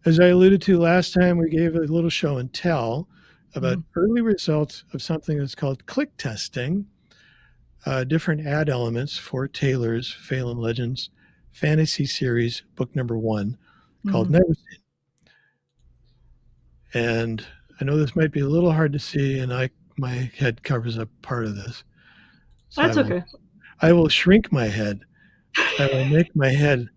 as I alluded to last time, we gave a little show and tell about early results of something that's called click testing, different ad elements for Taylor's Phelan Legends fantasy series, book number 1, called Never Seen. And I know this might be a little hard to see, and my head covers up part of this. So That's okay. I will shrink my head. I will make my head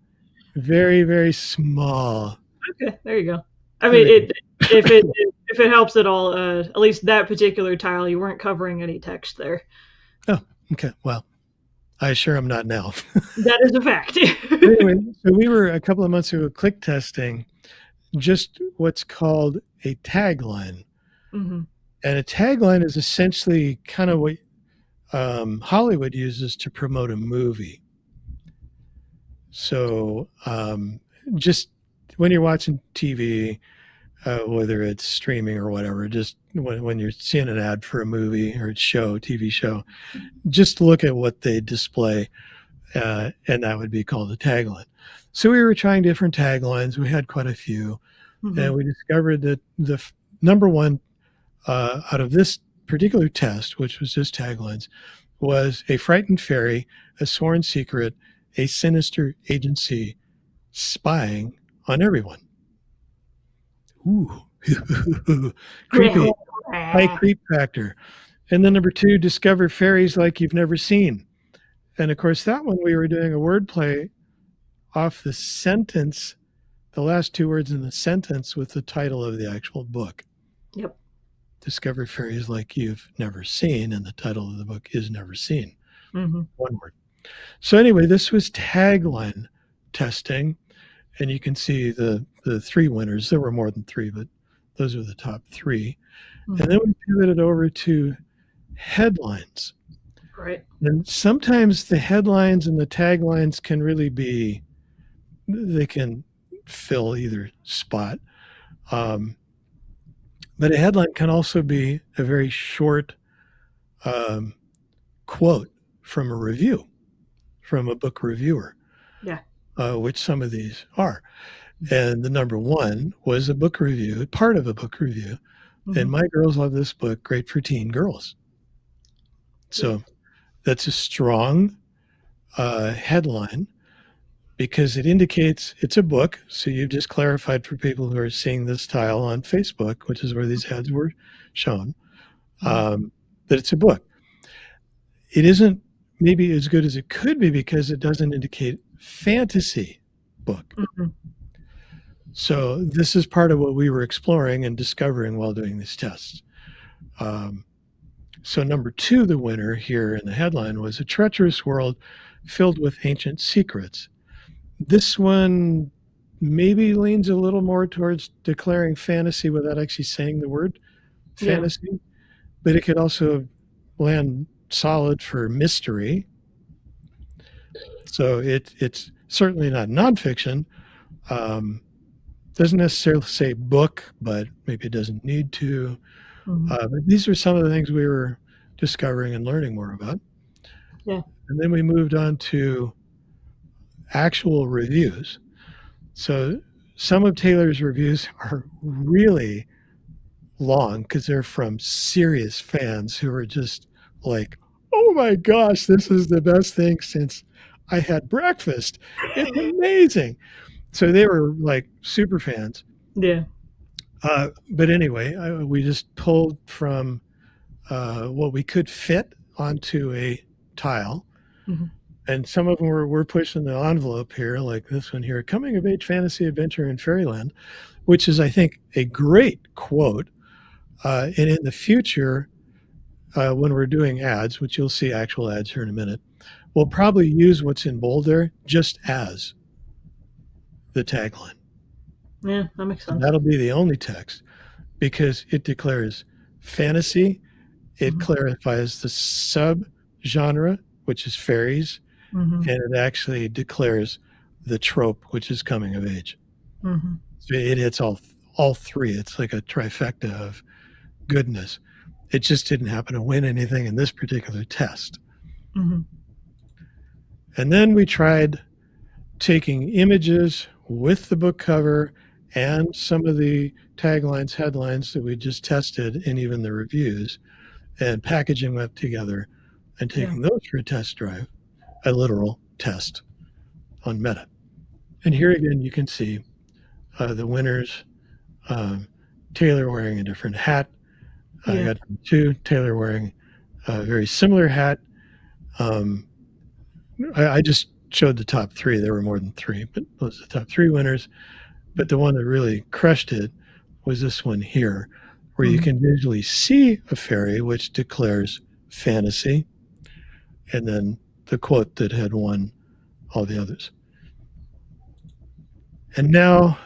very, very small. Okay, there you go. I mean, if it helps at all, at least that particular tile, you weren't covering any text there. Oh, okay. Well, I sure am not now. That is a fact. Anyway, so we were a couple of months ago click testing just what's called a tagline. And a tagline is essentially kind of what Hollywood uses to promote a movie. So just when you're watching TV, whether it's streaming or whatever, just when you're seeing an ad for a movie or a TV show, just look at what they display, and that would be called a tagline. So we were trying different taglines. We had quite a few, and we discovered that the number one out of this particular test, which was just taglines, was a frightened fairy, a sworn secret, a sinister agency spying on everyone. Ooh, creepy, high creep factor. And then number 2, discover fairies like you've never seen. And of course, that one we were doing a wordplay off the sentence, the last 2 words in the sentence with the title of the actual book. Yep. Discover fairies like you've never seen, and the title of the book is Never Seen. One word. So anyway, this was tagline testing, and you can see the 3 winners. There were more than 3, but those are the top 3. And then we pivoted over to headlines. Right. And sometimes the headlines and the taglines can really be, they can fill either spot. But a headline can also be a very short quote from a review, from a book reviewer. Yeah. Which some of these are. And the number 1 was a book review, part of a book review. And my girls love this book, great for teen girls. So that's a strong headline because it indicates it's a book. So you've just clarified for people who are seeing this tile on Facebook, which is where these ads were shown, that it's a book. It isn't maybe as good as it could be because it doesn't indicate fantasy book. So this is part of what we were exploring and discovering while doing these tests. So number 2, the winner here in the headline, was a treacherous world filled with ancient secrets. This one maybe leans a little more towards declaring fantasy without actually saying the word fantasy, but it could also land solid for mystery. So it's certainly not nonfiction. Doesn't necessarily say book, but maybe it doesn't need to. But these are some of the things we were discovering and learning more about. Yeah. And then we moved on to actual reviews. So some of Taylor's reviews are really long because they're from serious fans who are just like, oh my gosh, this is the best thing since I had breakfast. It's amazing. So they were like super fans. Yeah. But anyway, we just pulled from what we could fit onto a tile. And some of them were pushing the envelope here, like this one here, coming of age fantasy adventure in fairyland, which is, I think, a great quote. And in the future, when we're doing ads, which you'll see actual ads here in a minute, we'll probably use what's in bold there just as the tagline. Yeah, that makes sense. And that'll be the only text because it declares fantasy. It clarifies the sub-genre, which is fairies, and it actually declares the trope, which is coming of age. So it hits all 3. It's like a trifecta of goodness. It just didn't happen to win anything in this particular test. And then we tried taking images with the book cover and some of the taglines, headlines that we just tested, and even the reviews, and packaging them together and Yeah. taking those for a test drive, a literal test on Meta. And here again, you can see the winners. Um, Taylor wearing a different hat. I Yeah. got two. Taylor wearing a very similar hat. Um, I just showed the top three. There were more than three, but those are the top three winners. But the one that really crushed it was this one here, where you Mhm. can visually see a fairy, which declares fantasy, and then the quote that had won all the others. And now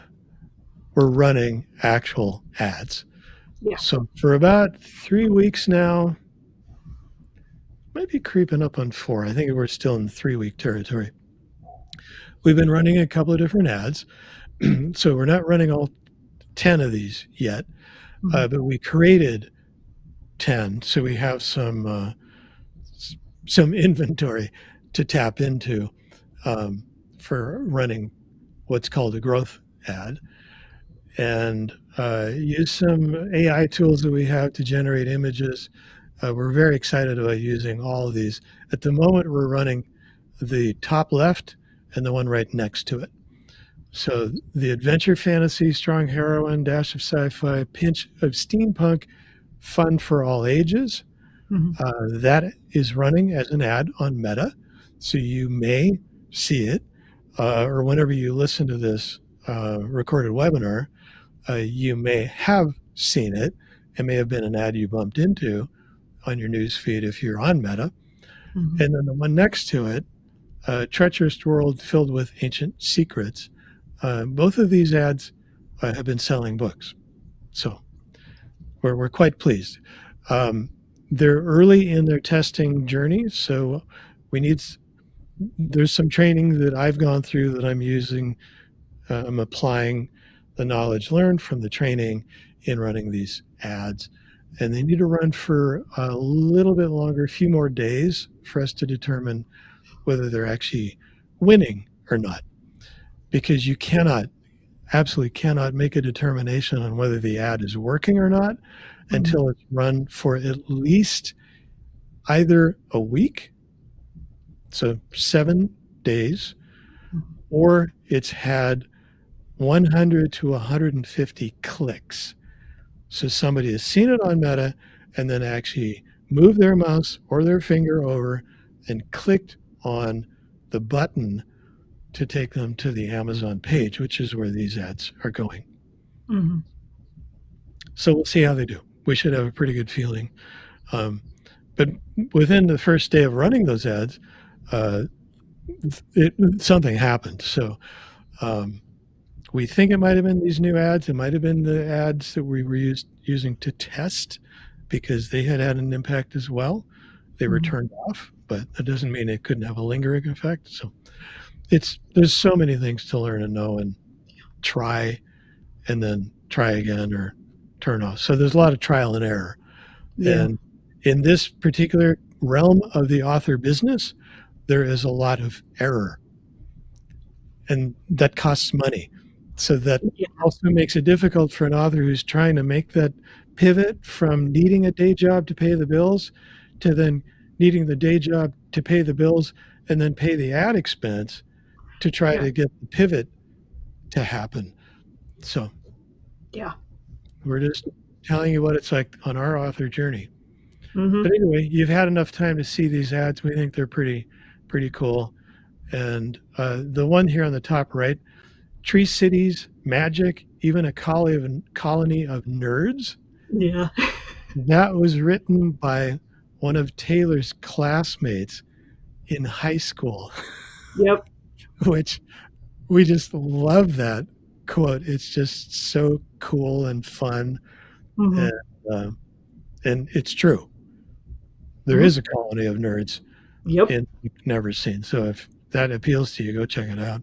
we're running actual ads. Yeah. So for about 3 weeks now, might be creeping up on 4. I think we're still in the 3 week territory. We've been running a couple of different ads. So we're not running all 10 of these yet, Mhm. but we created 10. So we have some inventory to tap into um, for running what's called a growth ad, and use some AI tools that we have to generate images. We're very excited about using all of these. At the moment, we're running the top left and the one right next to it. So the adventure fantasy, strong heroine, dash of sci-fi, pinch of steampunk, fun for all ages. Mhm. That is running as an ad on Meta. So you may see it, or whenever you listen to this recorded webinar, you may have seen it. It may have been an ad you bumped into on your news feed if you're on Meta. Mhm. And then the one next to it, Treacherous World Filled with Ancient Secrets. Both of these ads have been selling books. So we're quite pleased. Um, they're early in their testing journey, so we need there's some training that I've gone through that I'm using. I'm applying the knowledge learned from the training in running these ads, and they need to run for a little bit longer, a few more days for us to determine whether they're actually winning or not, because you cannot, absolutely cannot make a determination on whether the ad is working or not Mhm. until it's run for at least either a week, so 7 days, Mhm. or it's had 100 to 150 clicks. So somebody has seen it on Meta and then actually moved their mouse or their finger over and clicked on the button to take them to the Amazon page, which is where these ads are going. Mhm. So we'll see how they do. We should have a pretty good feeling. Um, but within the first day of running those ads, uh, something happened. So um, we think it might have been these new ads. It might have been the ads that we were using to test because they had an impact as well. They were Mhm. turned off, but that doesn't mean it couldn't have a lingering effect. So there's so many things to learn and know and try, and then try again or turn off. So there's a lot of trial and error. Yeah. And in this particular realm of the author business, there is a lot of error, and that costs money. So that Yeah. also makes it difficult for an author who's trying to make that pivot from needing a day job to pay the bills to then needing the day job to pay the bills and then pay the ad expense to try Yeah. to get the pivot to happen. So Yeah. we're just telling you what it's like on our author journey. But Mhm. anyway, you've had enough time to see these ads. We think they're pretty cool. And the one here on the top right, Tree Cities, Magic, even a colony of nerds, Yeah. that was written by one of Taylor's classmates in high school, Yep. which we just love that quote. It's just so cool and fun, and, Mhm. uh, and it's true. There Mhm. is a colony of nerds Yep. in Never Seen. So if that appeals to you, go check it out.